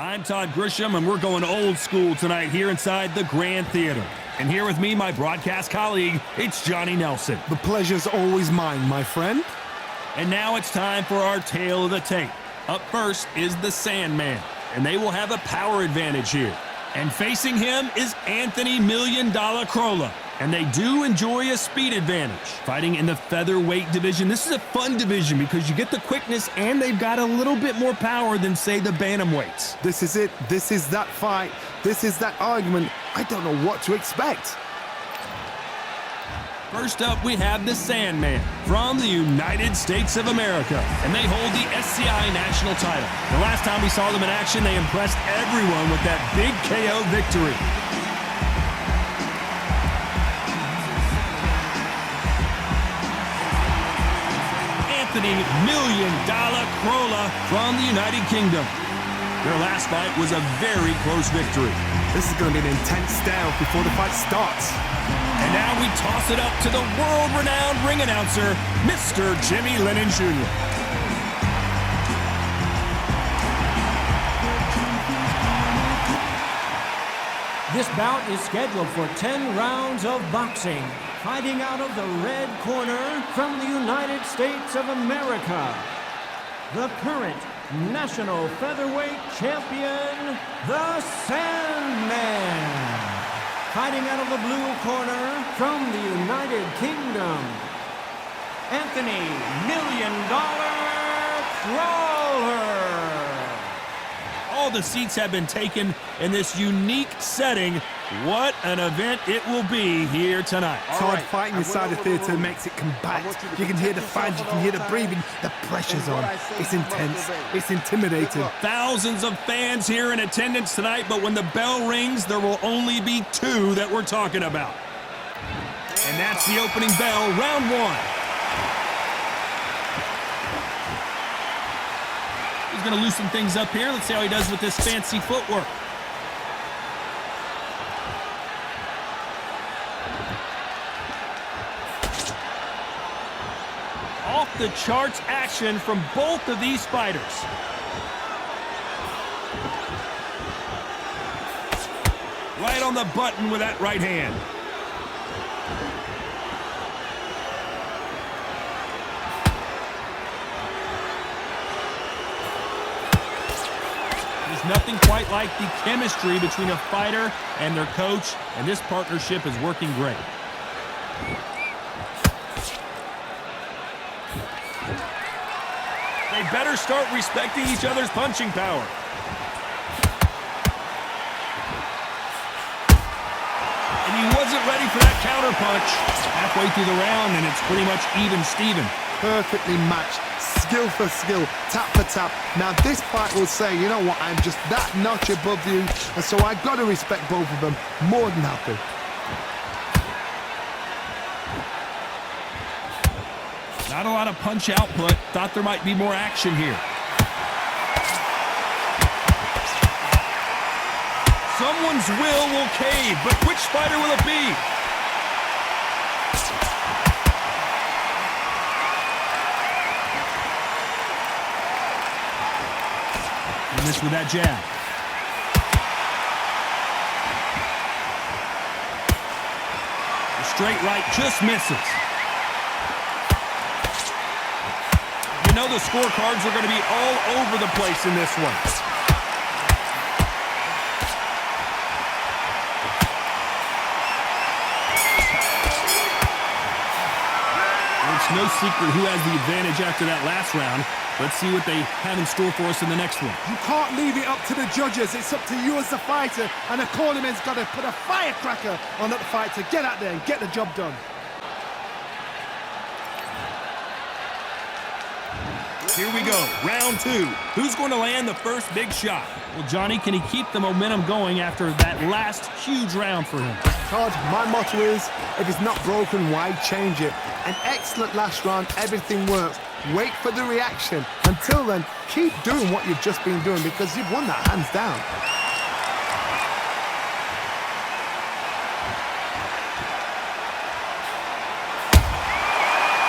I'm Todd Grisham, and we're going old school tonight here inside the Grand Theater. And here with me, my broadcast colleague, it's Johnny Nelson. The pleasure's always mine, my friend. And now it's time for our tale of the tape. Up first is the Sandman, and they will have a power advantage here. And facing him is Anthony $1 Million Crolla. And they do enjoy a speed advantage. Fighting in the featherweight division, this is a fun division because you get the quickness and they've got a little bit more power than, say, the bantamweights. This is it. This is that fight. This is that argument. I don't know what to expect. First up, we have the Sandman from the United States of America, and they hold the SCI national title. The last time we saw them in action, they impressed everyone with that big KO victory. Anthony $1 Million Crolla from the United Kingdom. Their last fight was a very close victory. This is going to be an intense stare before the fight starts. And now we toss it up to the world-renowned ring announcer, Mr. Jimmy Lennon Jr. This bout is scheduled for 10 rounds of boxing. Fighting out of the red corner from the United States of America, the current national featherweight champion, the Sandman. Fighting out of the blue corner from the United Kingdom, Anthony $1 Million Crolla. All the seats have been taken in this unique setting. What an event it will be here tonight. Todd, fighting inside the theater makes it compact. You can hear the fans, you can hear the breathing. The pressure's on. It's intense. It's intimidating. Thousands of fans here in attendance tonight, but when the bell rings, there will only be two that we're talking about. And that's the opening bell, round one. He's going to loosen things up here. Let's see how he does with this fancy footwork. Off the charts action from both of these fighters. Right on the button with that right hand. There's nothing quite like the chemistry between a fighter and their coach, and this partnership is working great. They better start respecting each other's punching power. And he wasn't ready for that counter punch. Halfway through the round, and it's pretty much even Steven. Perfectly matched. Skill for skill, tap for tap. Now this fight will say, you know what, I'm just that notch above you, and so I've got to respect both of them more than happy. Not a lot of punch output. Thought there might be more action here. Someone's will cave, but which fighter will it be? He missed with that jab. The straight right just misses. You know the scorecards are going to be all over the place in this one. It's no secret who has the advantage after that last round. Let's see what they have in store for us in the next one. You can't leave it up to the judges. It's up to you as the fighter, and the cornerman's got to put a firecracker on that fight to get out there and get the job done. Here we go, round two. Who's going to land the first big shot? Well, Johnny, can he keep the momentum going after that last huge round for him? Todd, my motto is, if it's not broken, why change it? An excellent last round, everything works. Wait for the reaction. Until then, keep doing what you've just been doing because you've won that hands down.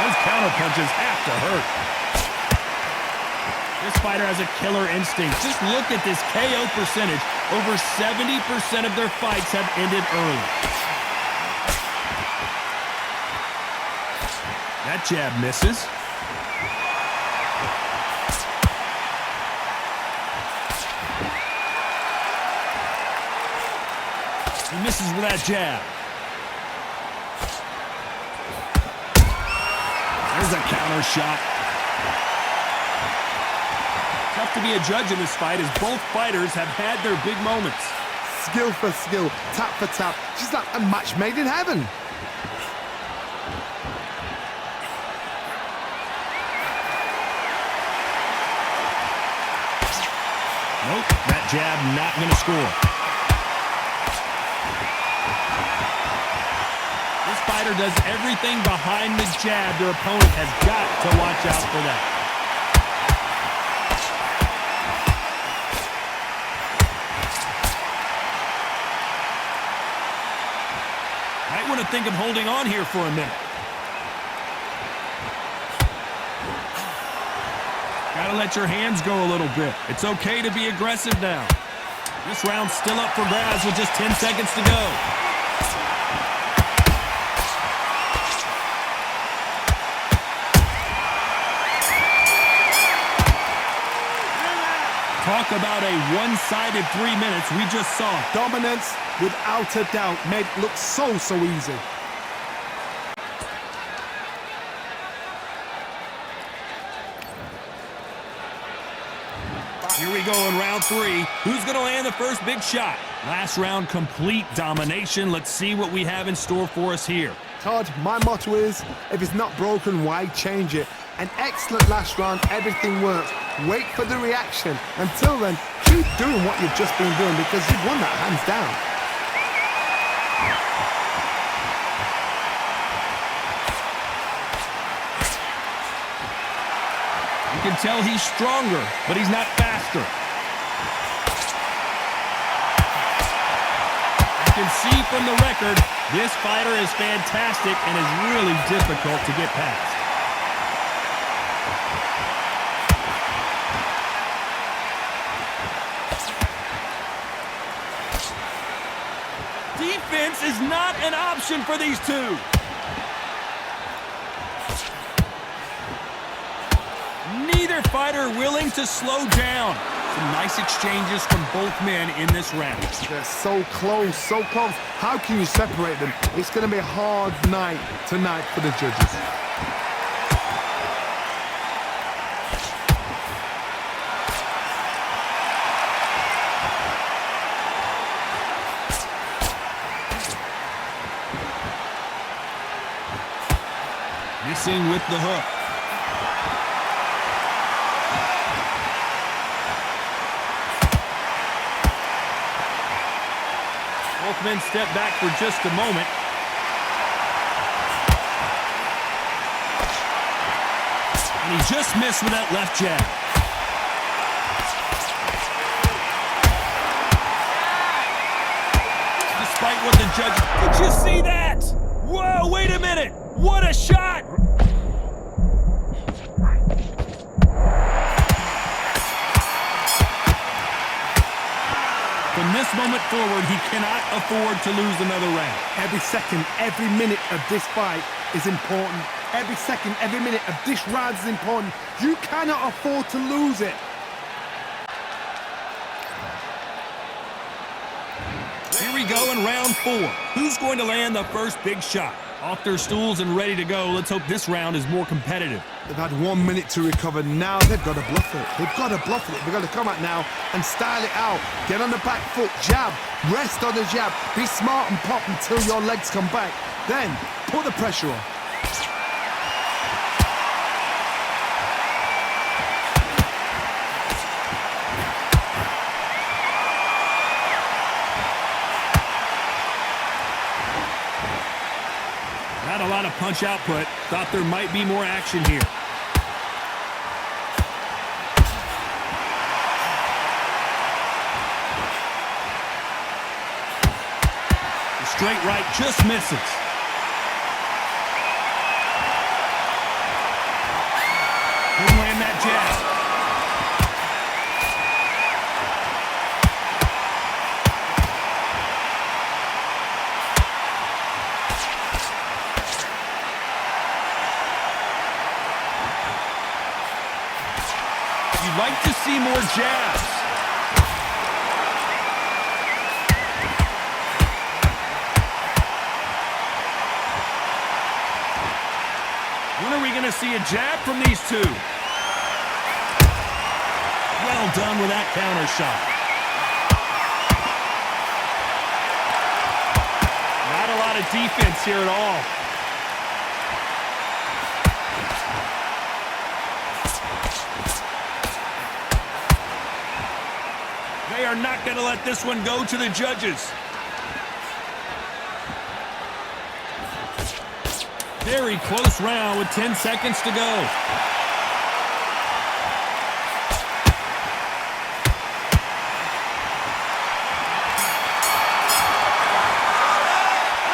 Those counter punches have to hurt. This fighter has a killer instinct. Just look at this KO percentage. Over 70% of their fights have ended early. That jab misses. He misses with that jab. There's a counter shot. Tough to be a judge in this fight as both fighters have had their big moments. Skill for skill, tap for tap. She's like a match made in heaven. Nope, that jab not going to score. This fighter does everything behind the jab. Their opponent has got to watch out for that. Might want to think of holding on here for a minute. Gotta let your hands go a little bit. It's okay to be aggressive now. This round's still up for grabs with just 10 seconds to go. Talk about a one-sided 3 minutes. We just saw Dominance, without a doubt, made it look so easy. Here we go in round 3. Who's going to land the first big shot? Last round, complete domination. Let's see what we have in store for us here. Todd, my motto is, if it's not broken, why change it? An excellent last round, everything works. Wait for the reaction. Until then, keep doing what you've just been doing because you've won that hands down. You can tell he's stronger, but he's not faster. You can see from the record, this fighter is fantastic and is really difficult to get past. Defense is not an option for these two. Neither fighter willing to slow down. Some nice exchanges from both men in this round. They're so close, so close. How can you separate them? It's going to be a hard night tonight for the judges. Missing with the hook. Both men step back for just a moment. And he just missed with that left jab. Despite what the judge... Did you see that? Whoa, wait a minute. What a shot! From this moment forward, he cannot afford to lose another round. Every second, every minute of this fight is important. Every second, every minute of this round is important. You cannot afford to lose it. Here we go in round 4. Who's going to land the first big shot? Off their stools and ready to go. Let's hope this round is more competitive. They've had 1 minute to recover. Now they've got to bluff it. They've got to bluff it. They've got to come out now and style it out. Get on the back foot, jab, rest on the jab. Be smart and pop until your legs come back. Then put the pressure on. Not a lot of punch output. Thought there might be more action here. The straight right just misses. Couldn't land that jab. You'd like to see more jabs. When are we going to see a jab from these two? Well done with that counter shot. Not a lot of defense here at all. They are not going to let this one go to the judges. Very close round with 10 seconds to go.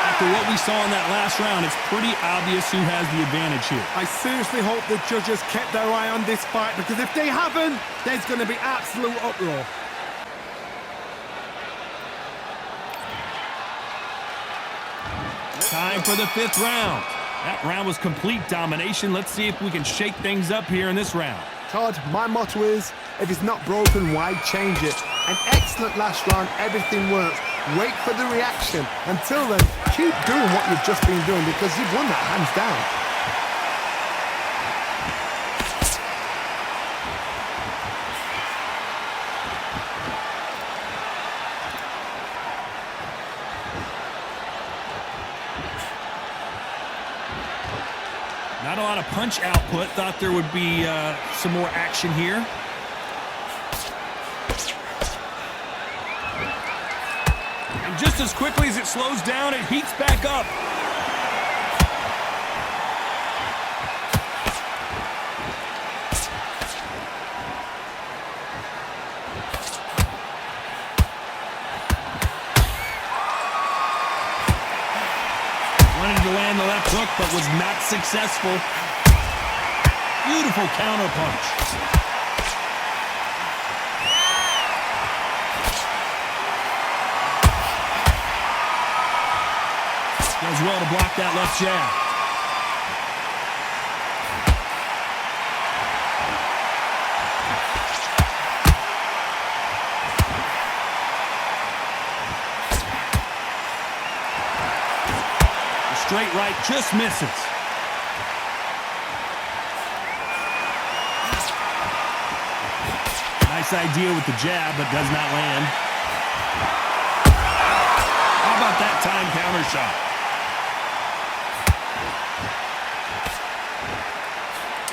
After what we saw in that last round, it's pretty obvious who has the advantage here. I seriously hope the judges kept their eye on this fight, because if they haven't, there's going to be absolute uproar. Time for the 5th round. That round was complete domination. Let's see if we can shake things up here in this round. Todd, my motto is, if it's not broken, why change it? An excellent last round, everything works. Wait for the reaction. Until then, keep doing what you've just been doing, because you've won that hands down. Not a lot of punch output. Thought there would be some more action here. And just as quickly as it slows down, it heats back up. Wanted to land the left hook, but was not successful. Beautiful counter punch. Does well to block that left jab. Straight right just misses. Nice idea with the jab, but does not land. How about that time counter shot?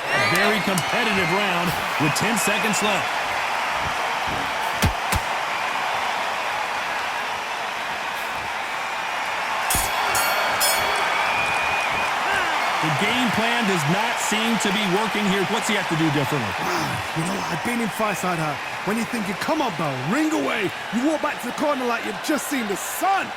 A very competitive round with 10 seconds left. The game plan does not seem to be working here. What's he have to do differently? You know, I've been in fights like that. When you're thinking, come on, Bell, ring away. You walk back to the corner like you've just seen the sun.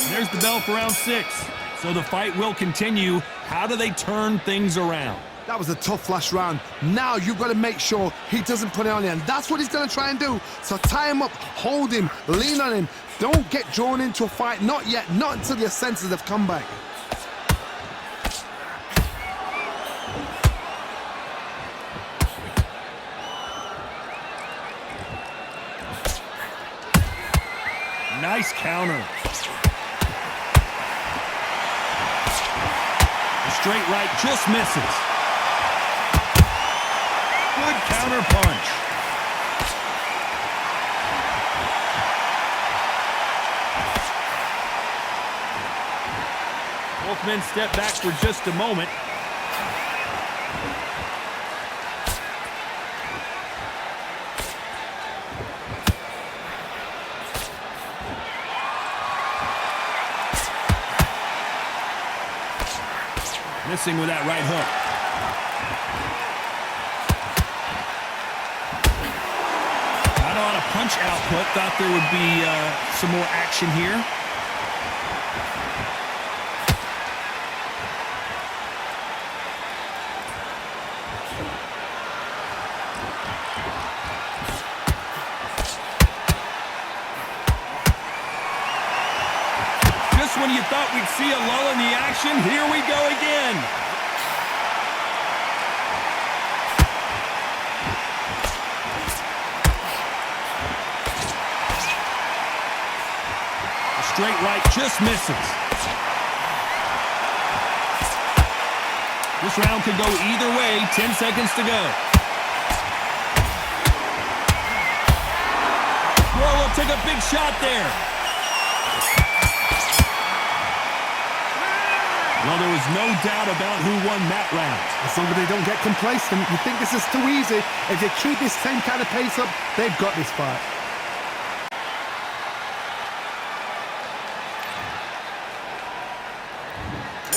There's the bell for round 6. So the fight will continue. How do they turn things around? That was a tough last round. Now you've got to make sure he doesn't put it on you, and that's what he's going to try and do. So tie him up, hold him, lean on him. Don't get drawn into a fight. Not yet. Not until your senses have come back. Nice counter. The straight right just misses. Good counter punch. Both men step back for just a moment. Missing with that right hook. Not a lot of punch output. Thought there would be some more action here. When you thought we'd see a lull in the action, here we go again. straight right, just misses. This round could go either way, 10 seconds to go. Whoa, took a big shot there. Well, there was no doubt about who won that round. As long as they don't get complacent, you think this is too easy. If they keep this same kind of pace up, they've got this fight.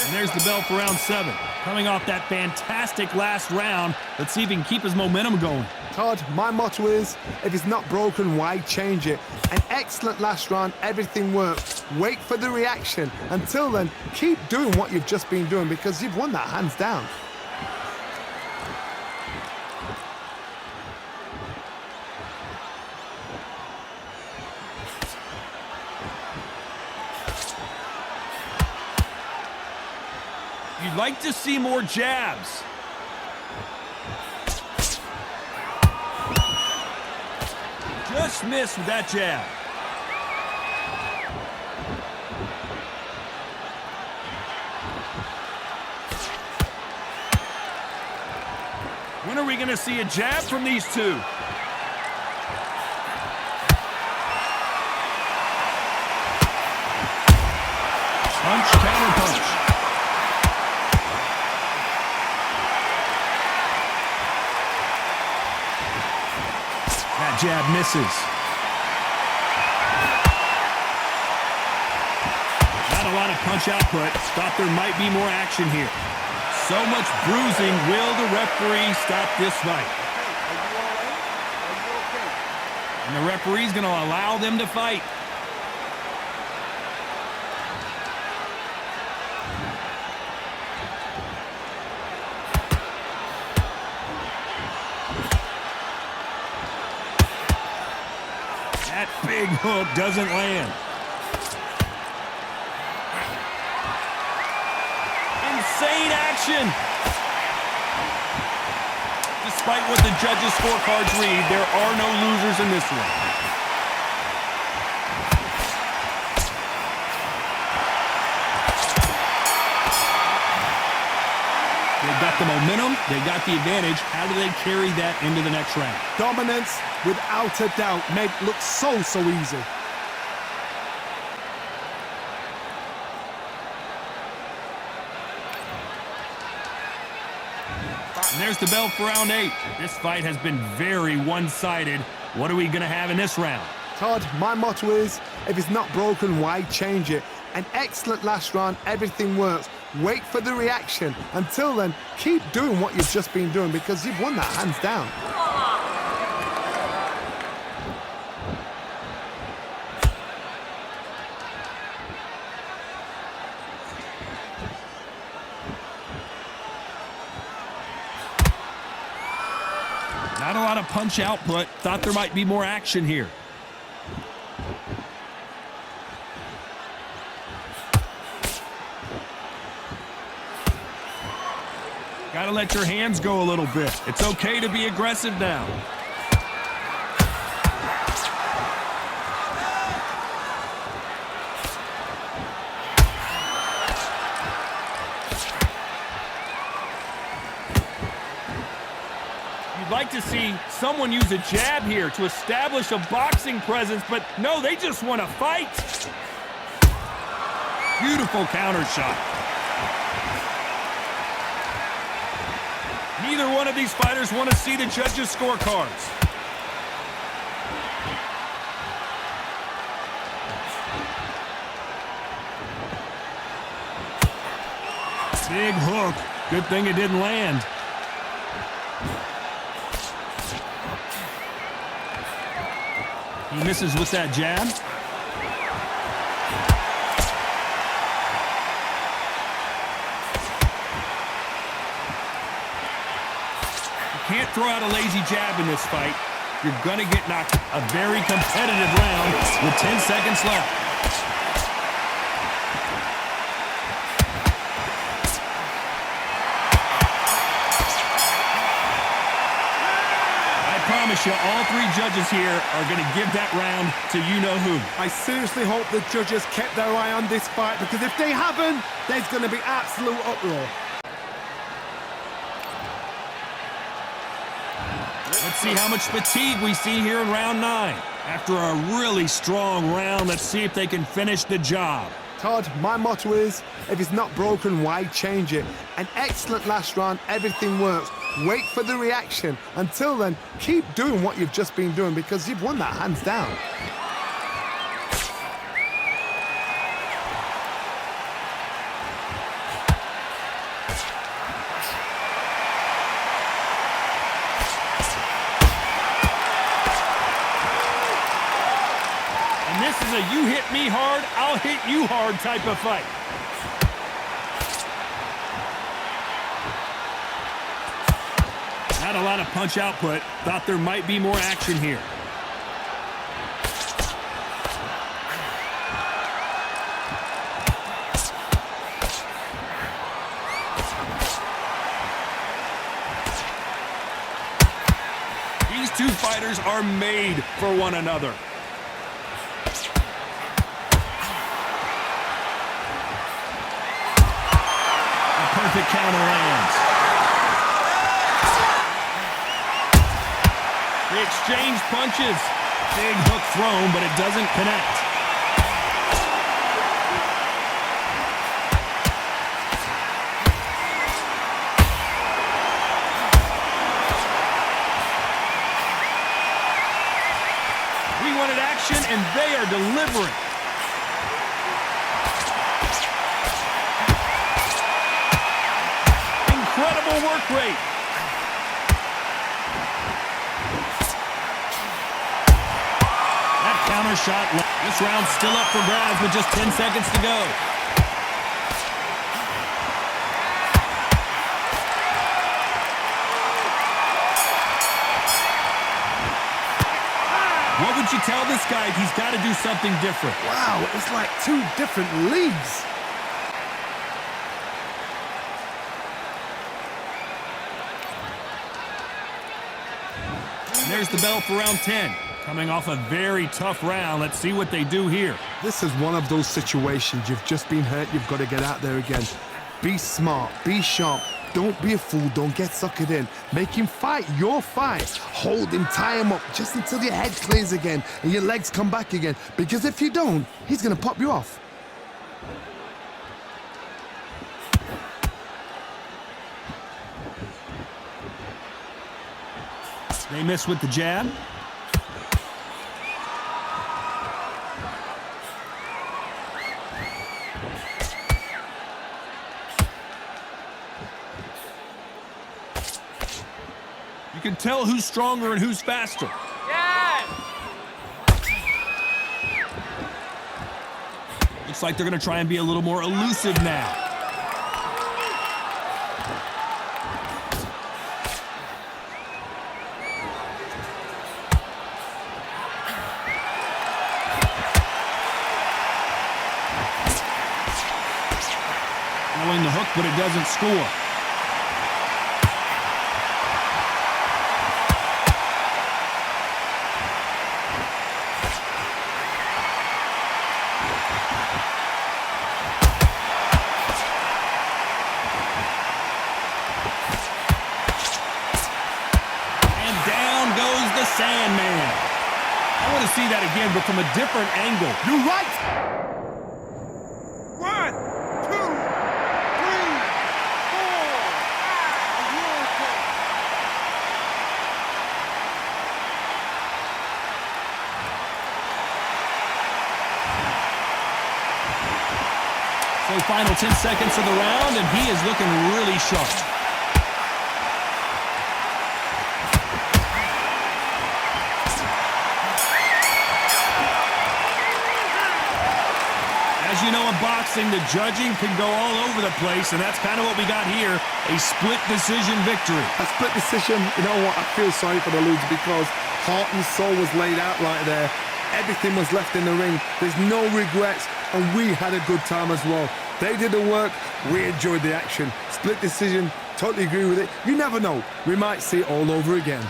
And there's the bell for round 7. Coming off that fantastic last round, let's see if he can keep his momentum going. Todd, my motto is, if it's not broken, why change it? An excellent last round, everything worked. Wait for the reaction. Until then, keep doing what you've just been doing because you've won that hands down. You'd like to see more jabs. Just missed with that jab. When are we going to see a jab from these two? Punch, counter punch. That jab misses. Not a lot of punch output. Thought there might be more action here. So much bruising. Will the referee stop this fight? And the referee's going to allow them to fight. That big hook doesn't land. Insane action. Despite what the judges' scorecards read, there are no losers in this one. They've got the momentum, they got the advantage. How do they carry that into the next round? Dominance, without a doubt, made it look so easy. And there's the bell for round 8. This fight has been very one-sided. What are we going to have in this round? Todd, my motto is, if it's not broken, why change it? An excellent last round, everything works. Wait for the reaction. Until then, keep doing what you've just been doing because you've won that hands down. Not a lot of punch output. Thought there might be more action here. Got to let your hands go a little bit. It's okay to be aggressive now. You'd like to see someone use a jab here to establish a boxing presence, but no, they just want to fight. Beautiful counter shot. Neither one of these fighters want to see the judges' scorecards. Big hook. Good thing it didn't land. He misses with that jab. Can't throw out a lazy jab in this fight. You're going to get knocked. A very competitive round with 10 seconds left. I promise promise you, all three judges here are going to give that round to you-know-who. I seriously hope the judges kept their eye on this fight, because if they haven't, there's going to be absolute uproar. Let's see how much fatigue we see here in round 9. After a really strong round, let's see if they can finish the job. Todd, my motto is, if it's not broken, why change it? An excellent last round, everything works. Wait for the reaction. Until then, keep doing what you've just been doing, because you've won that hands down. And this is a you hit me hard, I'll hit you hard type of fight. Not a lot of punch output. Thought there might be more action here. These two fighters are made for one another. A perfect counter lands. They exchange punches. Big hook thrown, but it doesn't connect. We wanted action, and they are delivering. Incredible work rate. Counter shot. This round's still up for grabs with just 10 seconds to go. What would you tell this guy if he's got to do something different? Wow, it's like two different leagues. And there's the bell for round 10. Coming off a very tough round. Let's see what they do here. This is one of those situations. You've just been hurt. You've got to get out there again. Be smart. Be sharp. Don't be a fool. Don't get suckered in. Make him fight your fight. Hold him. Tie him up just until your head clears again and your legs come back again. Because if you don't, he's going to pop you off. They miss with the jab. You can tell who's stronger and who's faster. Yes! Looks like they're going to try and be a little more elusive now. Throwing the hook, but it doesn't score. Sandman. I want to see that again, but from a different angle. You're right. 1, 2, 3, 4. So final 10 seconds of the round, and he is looking really sharp. You know, in boxing, the judging can go all over the place, and that's kind of what we got here, a split decision victory. A split decision, you know what, I feel sorry for the loser because heart and soul was laid out right there. Everything was left in the ring. There's no regrets, and we had a good time as well. They did the work, we enjoyed the action. Split decision, totally agree with it. You never know, we might see it all over again.